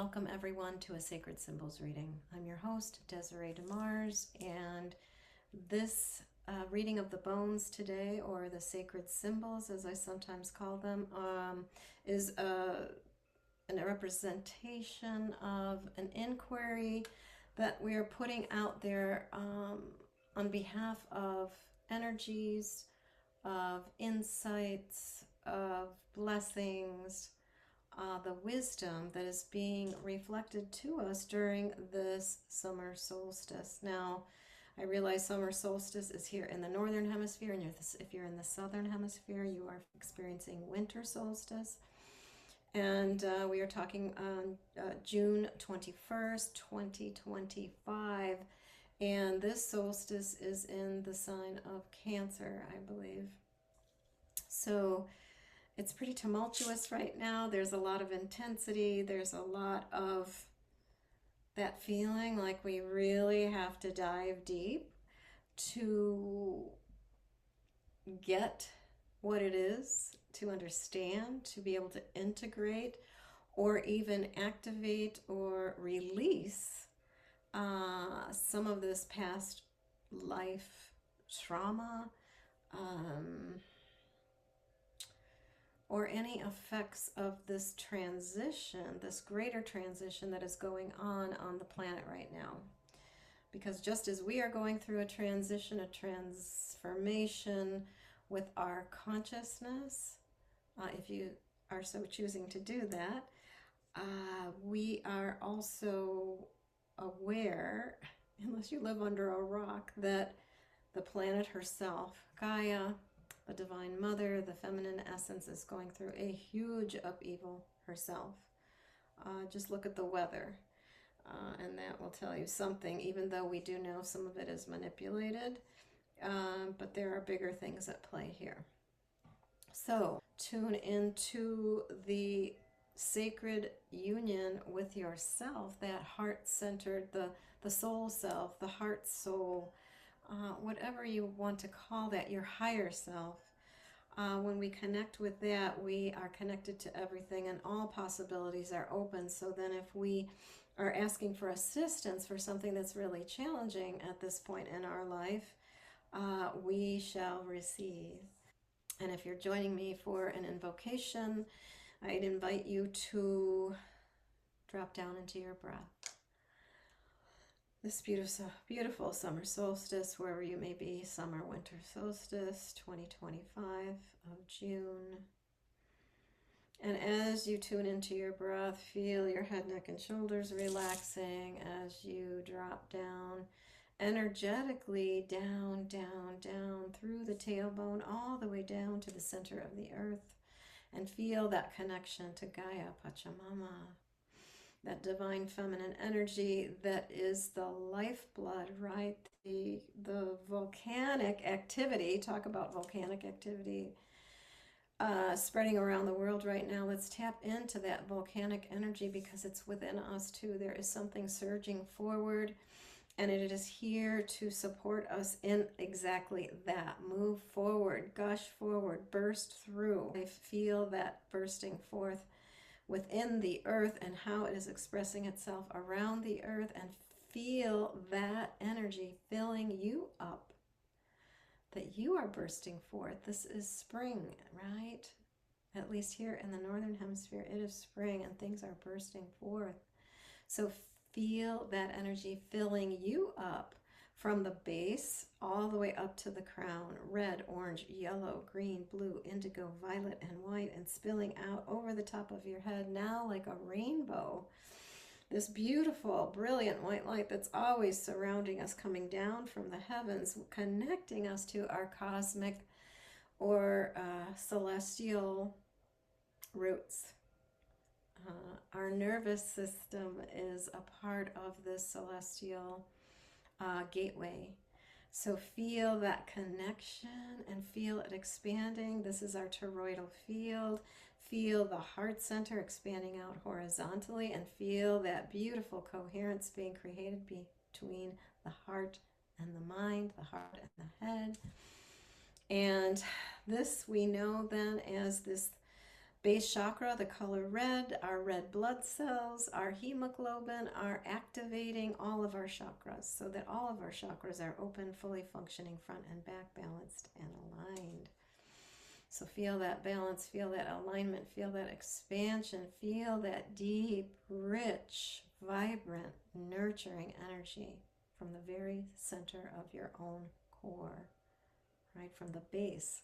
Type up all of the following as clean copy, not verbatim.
welcome everyone to a Sacred Symbols reading. I'm your host, Desiree DeMars, and this reading of the bones today, or the sacred symbols as I sometimes call them, is a representation of an inquiry that we are putting out there on behalf of energies, of insights, of blessings, the wisdom that is being reflected to us during this summer solstice. Now, I realize summer solstice is here in the northern hemisphere, and if you're in the southern hemisphere, you are experiencing winter solstice. And we are talking on June 21st, 2025. And this solstice is in the sign of Cancer, I believe. So it's pretty tumultuous right now. There's a lot of intensity. There's a lot of that feeling like we really have to dive deep to get what it is, to understand, to be able to integrate or even activate or release some of this past life trauma, or any effects of this transition, this greater transition that is going on the planet right now. Because just as we are going through a transition, a transformation with our consciousness, if you are so choosing to do that, we are also aware, unless you live under a rock, that the planet herself, Gaia, the Divine Mother, the feminine essence, is going through a huge upheaval herself. Just look at the weather, and that will tell you something, even though we do know some of it is manipulated, but there are bigger things at play here. So tune into the sacred union with yourself, that heart-centered, the soul self, the heart soul, whatever you want to call that, your higher self. When we connect with that, we are connected to everything, and all possibilities are open. So then if we are asking for assistance for something that's really challenging at this point in our life, we shall receive. And if you're joining me for an invocation, I'd invite you to drop down into your breath. This beautiful summer solstice, wherever you may be, summer, winter solstice, 2025 of June. And as you tune into your breath, feel your head, neck, and shoulders relaxing as you drop down energetically, down, down, down through the tailbone, all the way down to the center of the earth. And feel that connection to Gaia, Pachamama, that divine feminine energy that is the lifeblood, right? The volcanic activity, talk about volcanic activity spreading around the world right now. Let's tap into that volcanic energy because it's within us too. There is something surging forward, and it is here to support us in exactly that. Move forward, gush forward, burst through. I feel that bursting forth within the earth and how it is expressing itself around the earth, and feel that energy filling you up, that you are bursting forth. This is spring, right? At least here in the northern hemisphere, it is spring and things are bursting forth. So feel that energy filling you up from the base all the way up to the crown, red, orange, yellow, green, blue, indigo, violet, and white, and spilling out over the top of your head now like a rainbow. This beautiful, brilliant white light that's always surrounding us, coming down from the heavens, connecting us to our cosmic or celestial roots. Our nervous system is a part of this celestial gateway. So feel that connection and feel it expanding. This is our toroidal field. Feel the heart center expanding out horizontally, and feel that beautiful coherence being created between the heart and the mind, the heart and the head. And this we know then as this base chakra, the color red, our red blood cells, our hemoglobin are activating all of our chakras so that all of our chakras are open, fully functioning, front and back, balanced and aligned. So feel that balance, feel that alignment, feel that expansion, feel that deep, rich, vibrant, nurturing energy from the very center of your own core, right? From the base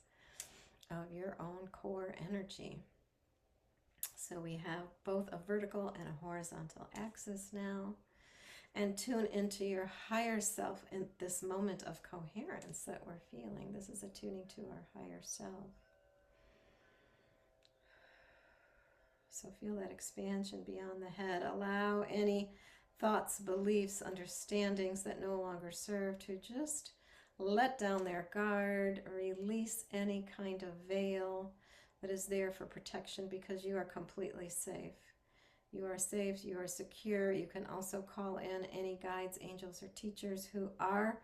of your own core energy. So we have both a vertical and a horizontal axis now. And tune into your higher self in this moment of coherence that we're feeling. This is a tuning to our higher self. So feel that expansion beyond the head. Allow any thoughts, beliefs, understandings that no longer serve to just let down their guard, release any kind of veil that is there for protection, because you are completely safe. You are safe, you are secure. You can also call in any guides, angels, or teachers who are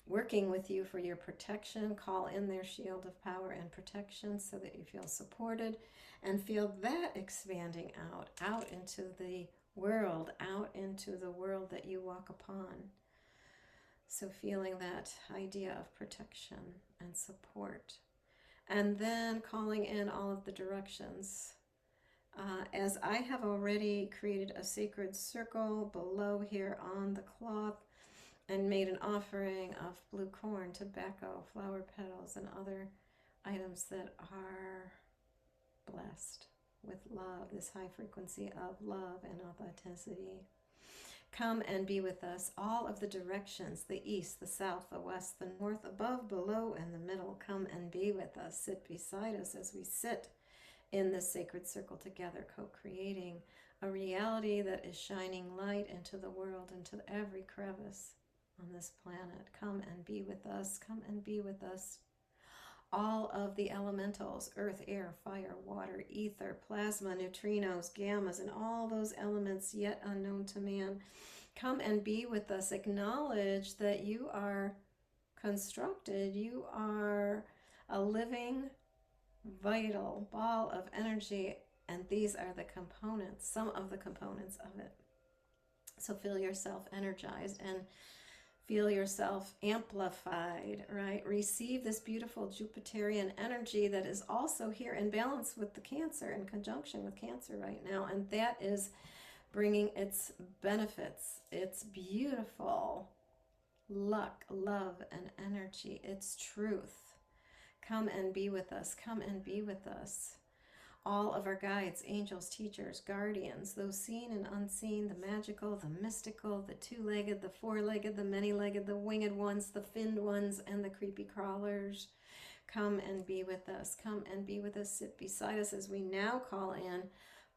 working with you for your protection. Call in their shield of power and protection so that you feel supported and feel that expanding out into the world, that you walk upon. So feeling that idea of protection and support. And then calling in all of the directions. As I have already created a sacred circle below here on the cloth and made an offering of blue corn, tobacco, flower petals, and other items that are blessed with love, this high frequency of love and authenticity. Come and be with us. All of the directions, the east, the south, the west, the north, above, below, and the middle. Come and be with us. Sit beside us as we sit in this sacred circle together, co-creating a reality that is shining light into the world, into every crevice on this planet. Come and be with us. Come and be with us. All of the elementals, earth, air, fire, water, ether, plasma, neutrinos, gammas, and all those elements yet unknown to man. Come and be with us. Acknowledge that you are constructed. You are a living, vital ball of energy, and these are the components, some of the components of it. So feel yourself energized and feel yourself amplified, right? Receive this beautiful Jupiterian energy that is also here in balance with the Cancer, in conjunction with Cancer right now, and that is bringing its benefits, its beautiful luck, love, and energy, its truth. Come and be with us. Come and be with us. All of our guides, angels, teachers, guardians, those seen and unseen, the magical, the mystical, the two-legged, the four-legged, the many-legged, the winged ones, the finned ones, and the creepy crawlers. Come and be with us. Come and be with us. Sit beside us as we now call in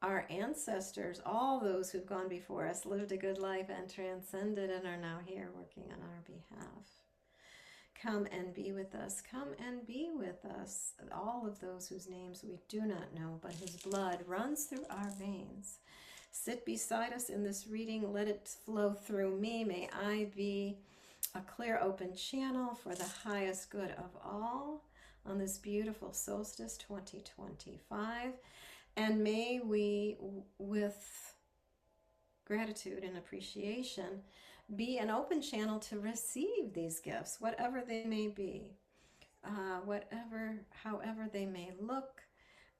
our ancestors, all those who've gone before us, lived a good life and transcended and are now here working on our behalf. Come and be with us. Come and be with us. All of those whose names we do not know, but whose blood runs through our veins. Sit beside us in this reading. Let it flow through me. May I be a clear, open channel for the highest good of all on this beautiful solstice 2025. And may we, with gratitude and appreciation, be an open channel to receive these gifts, whatever they may be, however they may look,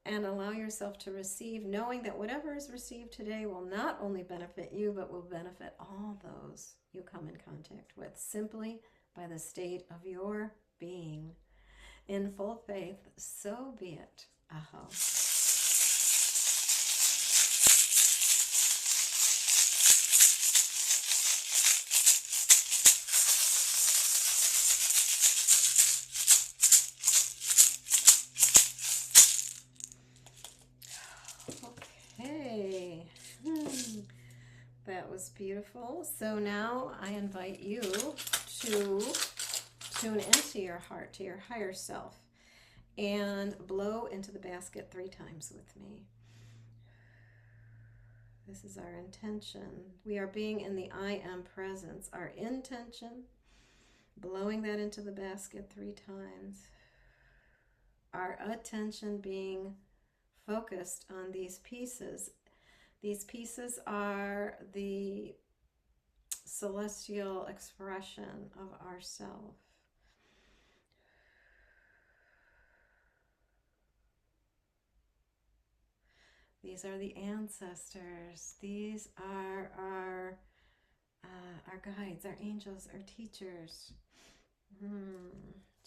and allow yourself to receive, knowing that whatever is received today will not only benefit you, but will benefit all those you come in contact with, simply by the state of your being. In full faith, so be it. Aho. Okay, that was beautiful. So now I invite you to tune into your heart, to your higher self, and blow into the basket 3 times with me. This is our intention. We are being in the I am presence. Our intention, blowing that into the basket 3 times. Our attention being focused on these pieces. These pieces are the celestial expression of ourself. These are the ancestors. These are our guides, our angels, our teachers.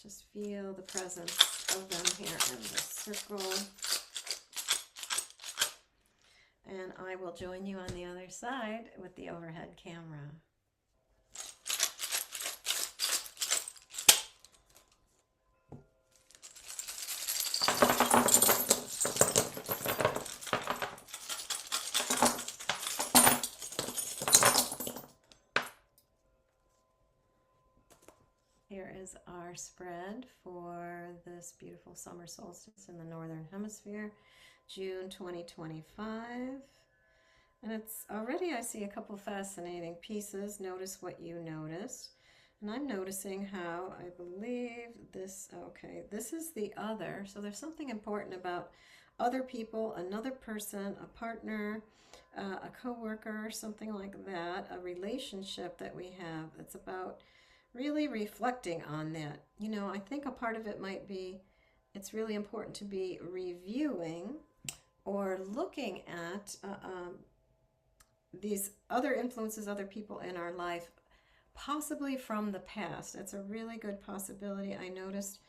Just feel the presence of them here in the circle. And I will join you on the other side with the overhead camera. Here is our spread for this beautiful summer solstice in the Northern Hemisphere, June 2025. And it's already, I see a couple fascinating pieces. Notice what you noticed. And I'm noticing how, I believe this, okay, this is the other. So there's something important about other people, another person, a partner, a coworker, something like that, a relationship that we have. It's about really reflecting on that. You know, I think a part of it might be, it's really important to be reviewing or looking at these other influences, other people in our life, possibly from the past. It's a really good possibility. I noticed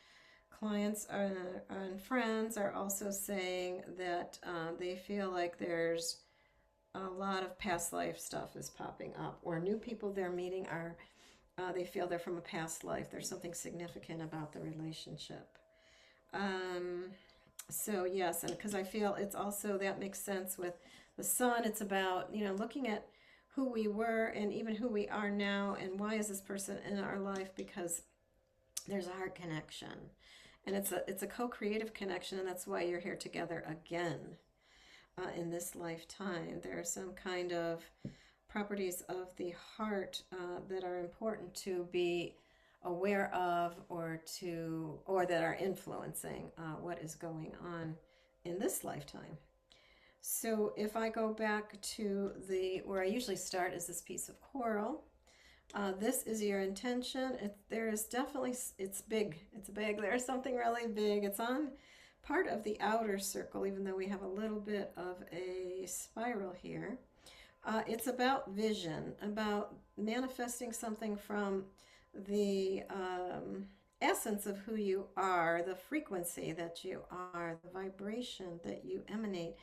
clients and friends are also saying that they feel like there's a lot of past life stuff is popping up, or new people they're meeting are they feel they're from a past life. There's something significant about the relationship. So yes, and because I feel it's also, that makes sense with the sun. It's about, you know, looking at who we were and even who we are now, and why is this person in our life? Because there's a heart connection, and it's a co-creative connection, and that's why you're here together again in this lifetime. There are some kind of properties of the heart that are important to be aware of, or that are influencing what is going on in this lifetime. So if I go back to where I usually start is this piece of coral. This is your intention. There is definitely, it's big. It's big. There's something really big. It's on part of the outer circle, even though we have a little bit of a spiral here. It's about vision, about manifesting something from the essence of who you are, the frequency that you are, the vibration that you emanate,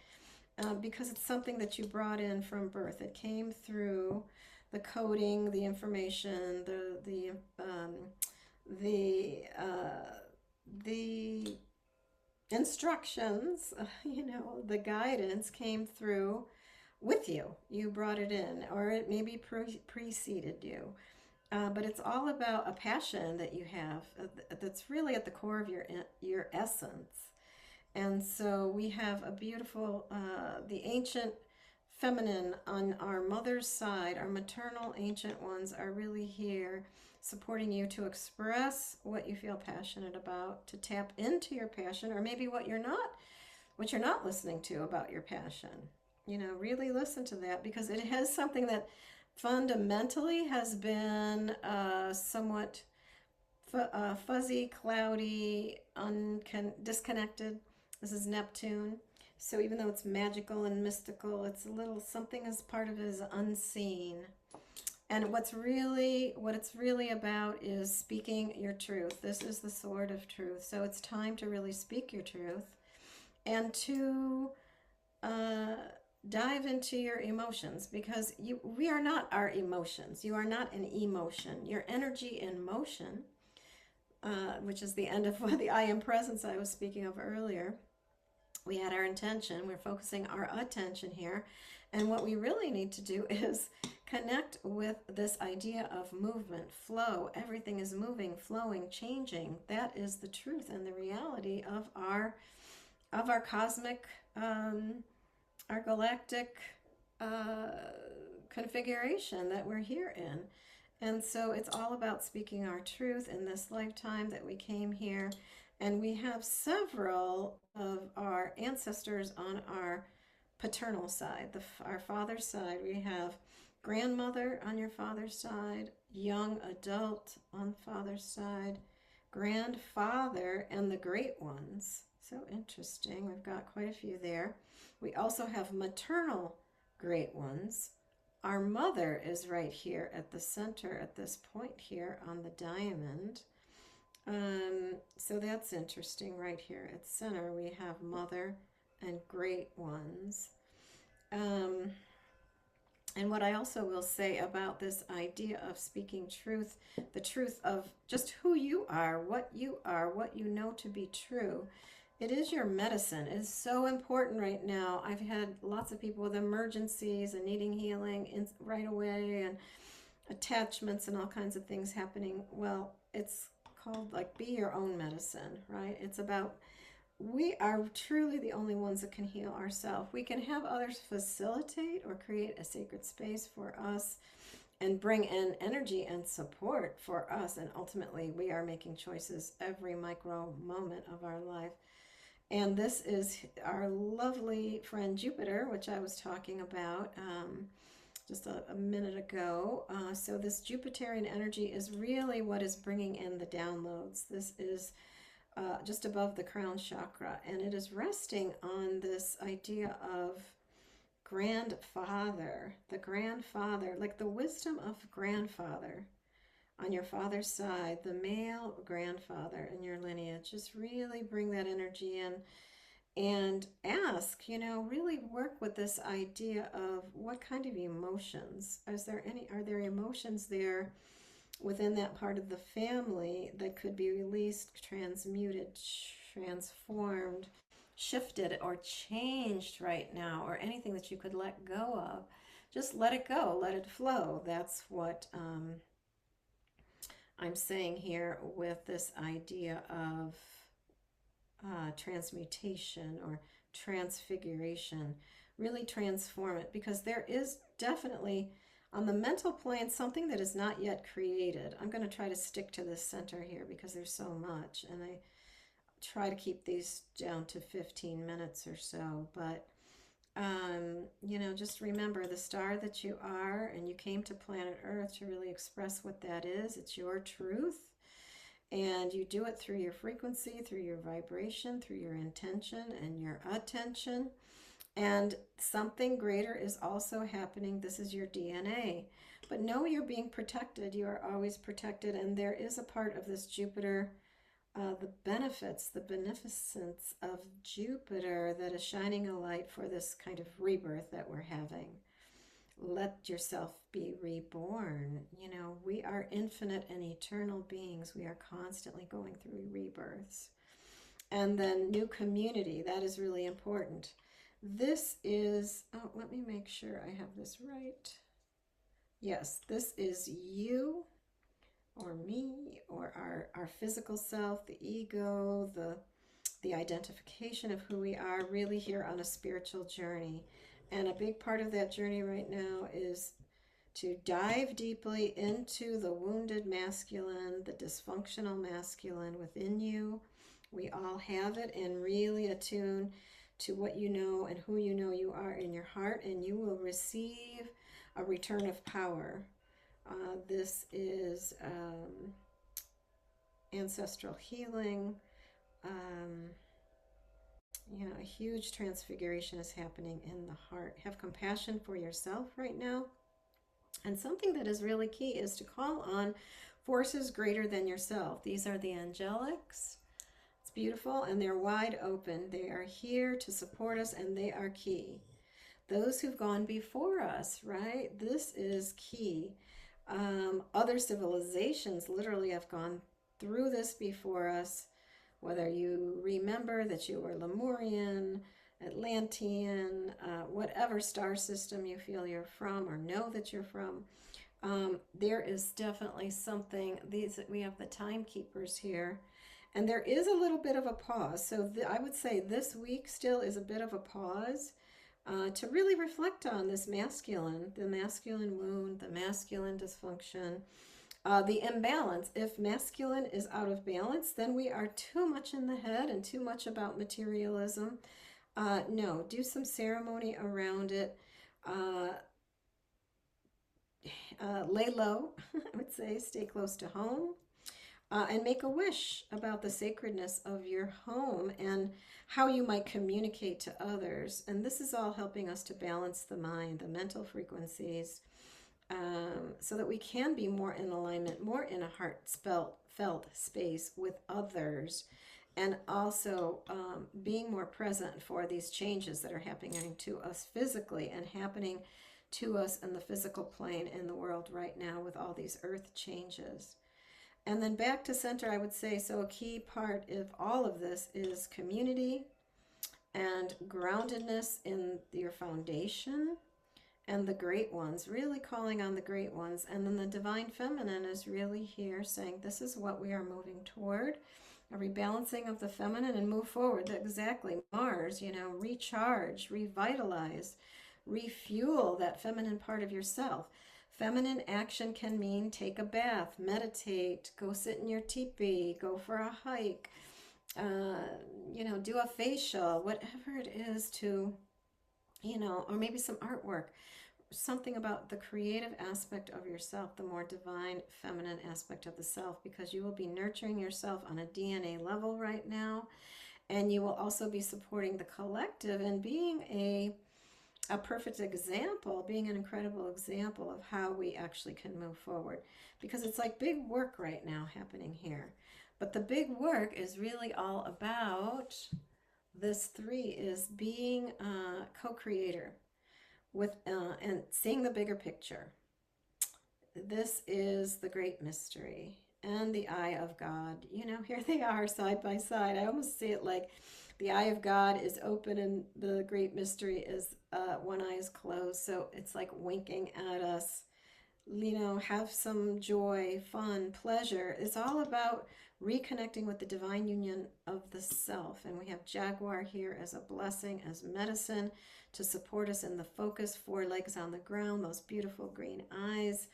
because it's something that you brought in from birth. It came through the coding, the information, the instructions, you know, the guidance came through with you. You brought it in, or it maybe preceded you. But it's all about a passion that you have that's really at the core of your essence. And so we have a beautiful, the ancient feminine on our mother's side, our maternal ancient ones are really here supporting you to express what you feel passionate about, to tap into your passion, or maybe what you're not listening to about your passion. You know, really listen to that, because it has something that fundamentally has been somewhat fuzzy, cloudy, disconnected. This is Neptune. So even though it's magical and mystical, it's a little, something as part of it is unseen. And what it's really about is speaking your truth. This is the sword of truth. So it's time to really speak your truth, and to dive into your emotions, because we are not our emotions. You are not an emotion. Your energy in motion, which is the end of the I am presence I was speaking of earlier. We had our intention. We're focusing our attention here. And what we really need to do is connect with this idea of movement, flow. Everything is moving, flowing, changing. That is the truth and the reality of our cosmic, our galactic configuration that we're here in. And so it's all about speaking our truth in this lifetime that we came here. And we have several of our ancestors on our paternal side, our father's side. We have grandmother on your father's side, young adult on father's side, grandfather, and the great ones. So interesting. We've got quite a few there. We also have maternal great ones. Our mother is right here at the center at this point here on the diamond. So that's interesting. Right here at center we have mother and great ones. And what I also will say about this idea of speaking truth, the truth of just who you are, what you know to be true, it is your medicine. It is so important right now. I've had lots of people with emergencies and needing healing right away, and attachments and all kinds of things happening. Well, it's called like be your own medicine, right? It's about we are truly the only ones that can heal ourselves. We can have others facilitate or create a sacred space for us and bring in energy and support for us. And ultimately, we are making choices every micro moment of our life. And this is our lovely friend Jupiter, which I was talking about just a minute ago. So this Jupiterian energy is really what is bringing in the downloads. This is just above the crown chakra, and it is resting on this idea of grandfather, the grandfather, like the wisdom of grandfather on your father's side, the male grandfather in your lineage. Just really bring that energy in and ask, really work with this idea of what kind of emotions. Are there emotions there within that part of the family that could be released, transmuted, transformed, shifted, or changed right now, or anything that you could let go of? Just let it go, let it flow. That's what I'm saying here with this idea of transmutation or transfiguration. Really transform it, because there is definitely on the mental plane something that is not yet created. I'm going to try to stick to this center here because there's so much, and I try to keep these down to 15 minutes or so. But just remember the star that you are, and you came to planet Earth to really express what that is. It's your truth, and you do it through your frequency, through your vibration, through your intention and your attention. And something greater is also happening. This is your DNA. But know you're being protected. You are always protected. And there is a part of this Jupiter, the benefits, the beneficence of Jupiter that is shining a light for this kind of rebirth that we're having. Let yourself be reborn. We are infinite and eternal beings. We are constantly going through rebirths. And then new community. That is really important. This is, let me make sure I have this right. Yes, this is you or me or our physical self, the ego, the identification of who we are, really here on a spiritual journey. And a big part of that journey right now is to dive deeply into the wounded masculine, the dysfunctional masculine within you. We all have it, and really attune to what you know and who you know you are in your heart, and you will receive a return of power. This is ancestral healing. A huge transfiguration is happening in the heart. Have compassion for yourself right now. And something that is really key is to call on forces greater than yourself. These are the angelics. It's beautiful, and they're wide open. They are here to support us, and they are key. Those who've gone before us, right? This is key. Other civilizations literally have gone through this before us. Whether you remember that you were Lemurian, Atlantean, whatever star system you feel you're from or know that you're from, there is definitely something. We have the timekeepers here, and there is a little bit of a pause. So I would say this week still is a bit of a pause to really reflect on this masculine, the masculine wound, the masculine dysfunction. The imbalance, if masculine is out of balance, then we are too much in the head and too much about materialism. No, do some ceremony around it. Uh, lay low, I would say, stay close to home. And make a wish about the sacredness of your home and how you might communicate to others. And this is all helping us to balance the mind, the mental frequencies, so that we can be more in alignment, more in a heartfelt space with others, and also being more present for these changes that are happening to us physically and happening to us in the physical plane in the world right now with all these earth changes. And then back to center, I would say, so a key part of all of this is community and groundedness in your foundation and the great ones, really calling on the great ones. And then the divine feminine is really here saying, this is what we are moving toward, a rebalancing of the feminine and move forward. Exactly. Mars, recharge, revitalize, refuel that feminine part of yourself. Feminine action can mean take a bath, meditate, go sit in your teepee, go for a hike, do a facial, whatever it is to, or maybe some artwork, something about the creative aspect of yourself, the more divine feminine aspect of the self, because you will be nurturing yourself on a DNA level right now. And you will also be supporting the collective and being a perfect example, being an incredible example of how we actually can move forward, because it's like big work right now happening here. But the big work is really all about this 3 is being a co-creator with and seeing the bigger picture. This is the great mystery and the eye of God. Here they are side by side. I almost see it like the eye of God is open and the great mystery is one eye is closed. So it's like winking at us. Have some joy, fun, pleasure. It's all about reconnecting with the divine union of the self. And we have Jaguar here as a blessing, as medicine to support us in the focus, 4 legs on the ground, those beautiful green eyes,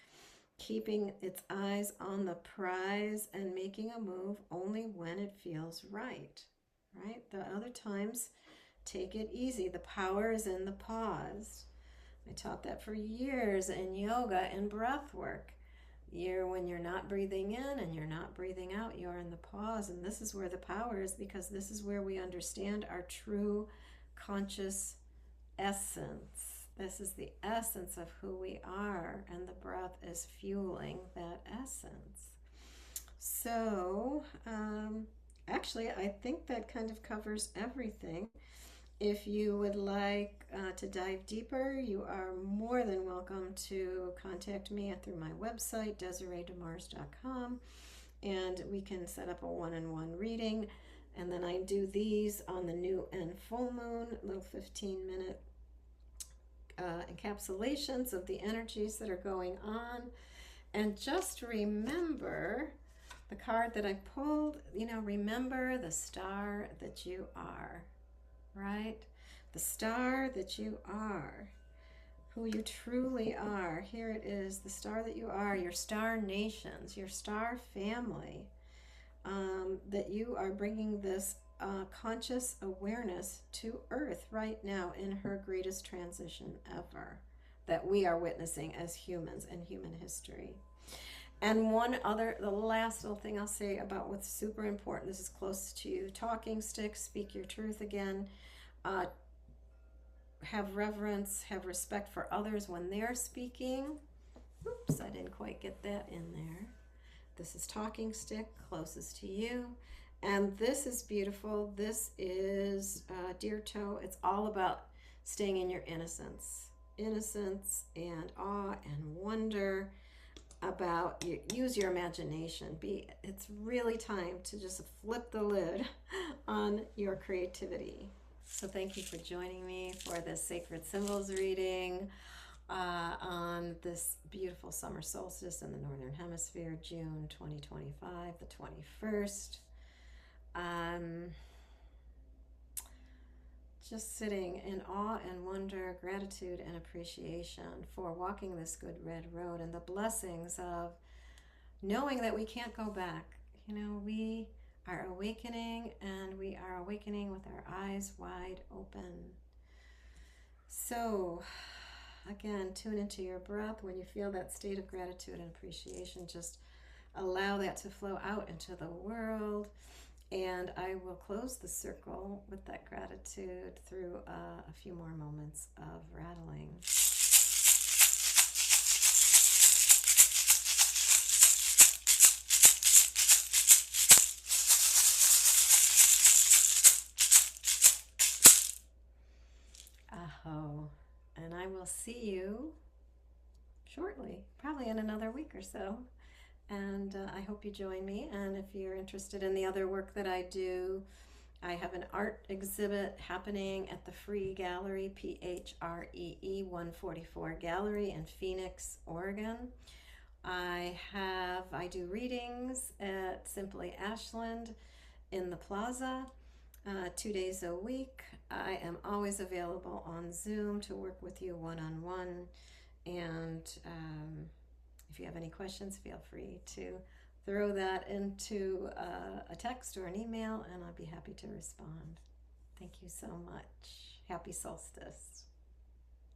keeping its eyes on the prize and making a move only when it feels right. Right? The other times, take it easy. The power is in the pause. I taught that for years in yoga and breath work. When you're not breathing in and you're not breathing out, you're in the pause. And this is where the power is, because this is where we understand our true conscious essence. This is the essence of who we are, and the breath is fueling that essence. So, actually, I think that kind of covers everything. If you would like to dive deeper, you are more than welcome to contact me through my website, DesireeDemars.com, and we can set up a one-on-one reading. And then I do these on the new and full moon, little 15-minute encapsulations of the energies that are going on. And just remember the card that I pulled, remember the star that you are. Right? The star that you are, who you truly are. Here it is, the star that you are, your star nations, your star family, that you are bringing this conscious awareness to Earth right now in her greatest transition ever that we are witnessing as humans in human history. And the last little thing I'll say about what's super important, this is close to you, talking sticks, speak your truth again. Have reverence, have respect for others when they're speaking. Oops, I didn't quite get that in there. This is talking stick, closest to you. And this is beautiful. This is deer toe. It's all about staying in your innocence. Innocence and awe and wonder about use your imagination. It's really time to just flip the lid on your creativity. So thank you for joining me for this Sacred Symbols reading on this beautiful summer solstice in the Northern Hemisphere, June 2025, the 21st. Just sitting in awe and wonder, gratitude and appreciation for walking this good red road and the blessings of knowing that we can't go back. You know, we are awakening, and we are awakening with our eyes wide open. So, again, tune into your breath. When you feel that state of gratitude and appreciation, just allow that to flow out into the world. And I will close the circle with that gratitude through a few more moments of rattling. Aho. And I will see you shortly, probably in another week or so. And I hope you join me. And if you're interested in the other work that I do, I have an art exhibit happening at the Free Gallery, PHREE 144 Gallery in Phoenix, Oregon. I do readings at Simply Ashland in the plaza 2 days a week. I am always available on Zoom to work with you one-on-one. And if you have any questions, feel free to throw that into a text or an email, and I'll be happy to respond. Thank you so much. Happy solstice.